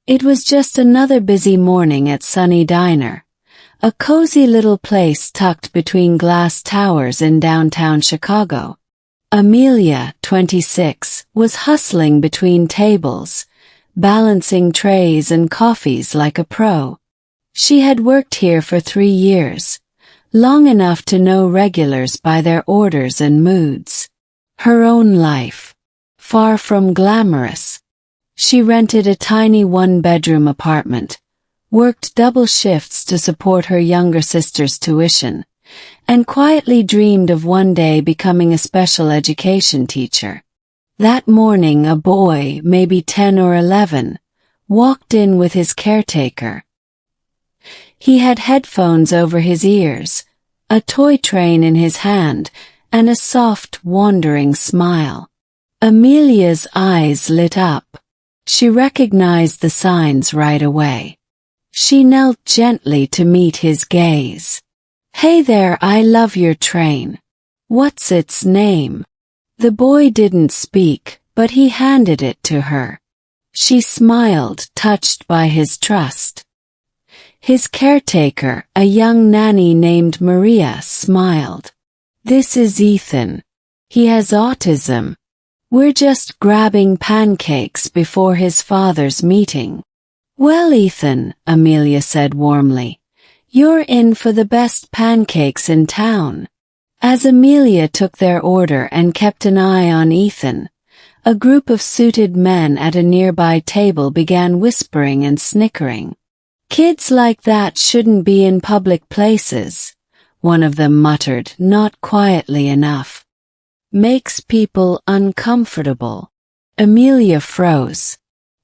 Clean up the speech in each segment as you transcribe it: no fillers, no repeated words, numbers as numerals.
It was just another busy morning at Sunny Diner, a cozy little place tucked between glass towers in downtown Chicago. Amelia, 26, was hustling between tables, balancing trays and coffees like a pro. She had worked here for 3 years, long enough to know regulars by their orders and moods. Her own life, far from glamorous. She rented a tiny one-bedroom apartment, worked double shifts to support her younger sister's tuition, and quietly dreamed of one day becoming a special education teacher. That morning a boy, maybe 10 or 11, walked in with his caretaker. He had headphones over his ears, a toy train in his hand, and a soft, wandering smile. Amelia's eyes lit up. She recognized the signs right away. She knelt gently to meet his gaze. "Hey there, I love your train. What's its name?" The boy didn't speak, but he handed it to her. She smiled, touched by his trust. His caretaker, a young nanny named Maria, smiled. "This is Ethan. He has autism. We're just grabbing pancakes before his father's meeting." "Well, Ethan," Amelia said warmly, "you're in for the best pancakes in town." As Amelia took their order and kept an eye on Ethan, a group of suited men at a nearby table began whispering and snickering. "Kids like that shouldn't be in public places," one of them muttered, not quietly enough. "Makes people uncomfortable." Amelia froze.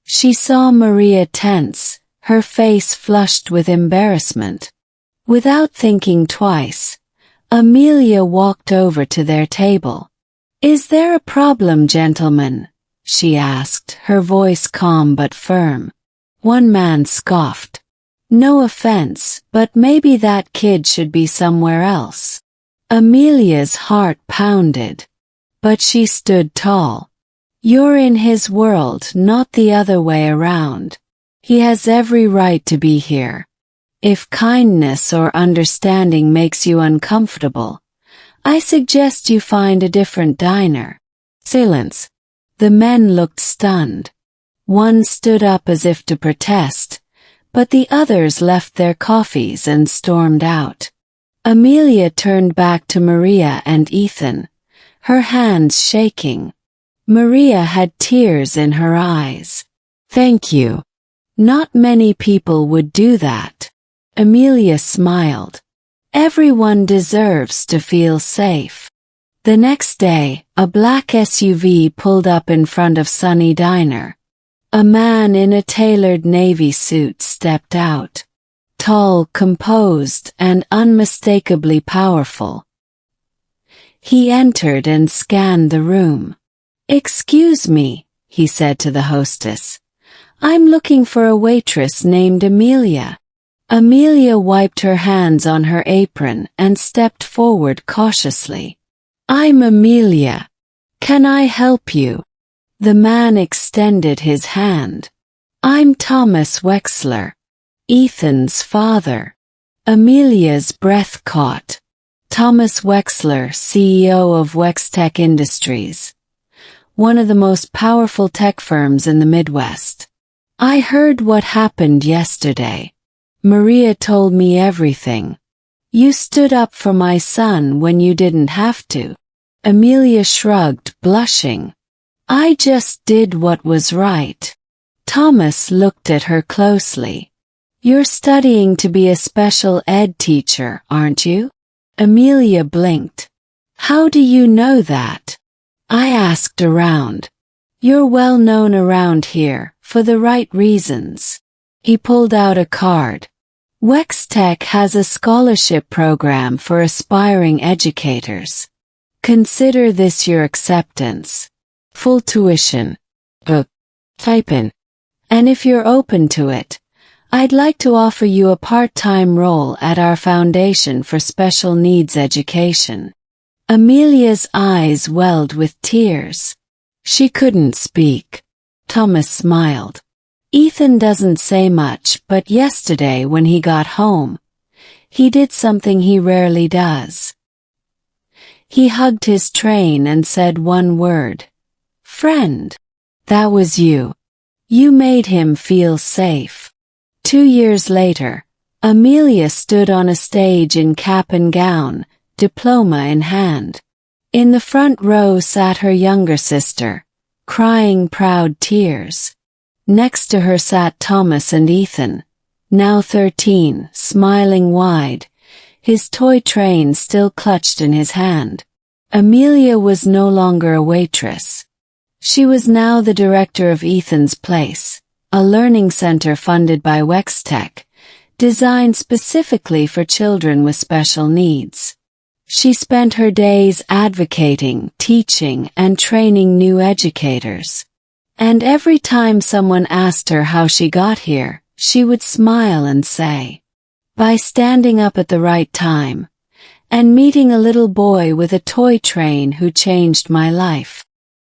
She saw Maria tense, her face flushed with embarrassment. Without thinking twice, Amelia walked over to their table. "Is there a problem, gentlemen?" she asked, her voice calm but firm. One man scoffed. "No offense, but maybe that kid should be somewhere else." Amelia's heart pounded. But she stood tall. "You're in his world, not the other way around. He has every right to be here. If kindness or understanding makes you uncomfortable, I suggest you find a different diner." Silence. The men looked stunned. One stood up as if to protest, but the others left their coffees and stormed out. Amelia turned back to Maria and Ethan, her hands shaking. Maria had tears in her eyes. "Thank you. Not many people would do that." Amelia smiled. "Everyone deserves to feel safe." The next day, a black SUV pulled up in front of Sunny Diner. A man in a tailored navy suit stepped out. Tall, composed, and unmistakably powerful. He entered and scanned the room. "Excuse me," he said to the hostess. "I'm looking for a waitress named Amelia." Amelia wiped her hands on her apron and stepped forward cautiously. "I'm Amelia. Can I help you?" The man extended his hand. "I'm Thomas Wexler, Ethan's father." Amelia's breath caught. Thomas Wexler, CEO of Wextech Industries, one of the most powerful tech firms in the Midwest. "I heard what happened yesterday. Maria told me everything. You stood up for my son when you didn't have to." Amelia shrugged, blushing. "I just did what was right." Thomas looked at her closely. "You're studying to be a special ed teacher, aren't you?" Amelia blinked. "How do you know that?" "I asked around. You're well known around here, for the right reasons." He pulled out a card. "Wextech has a scholarship program for aspiring educators. Consider this your acceptance. Full tuition. Type in. And if you're open to it, I'd like to offer you a part-time role at our Foundation for Special Needs Education." Amelia's eyes welled with tears. She couldn't speak. Thomas smiled. Ethan doesn't say much, but yesterday when he got home, he did something he rarely does. He hugged his train and said one word. Friend. That was you. You made him feel safe. 2 years later, Amelia stood on a stage in cap and gown, diploma in hand. In the front row sat her younger sister, crying proud tears. Next to her sat Thomas and Ethan, now 13, smiling wide, his toy train still clutched in his hand. Amelia was no longer a waitress. She was now the director of Ethan's Place, a learning center funded by Waitress, designed specifically for children with special needs. She spent her days advocating, teaching, and training new educators. And every time someone asked her how she got here, she would smile and say, by standing up at the right time, and meeting a little boy with a toy train who changed my life.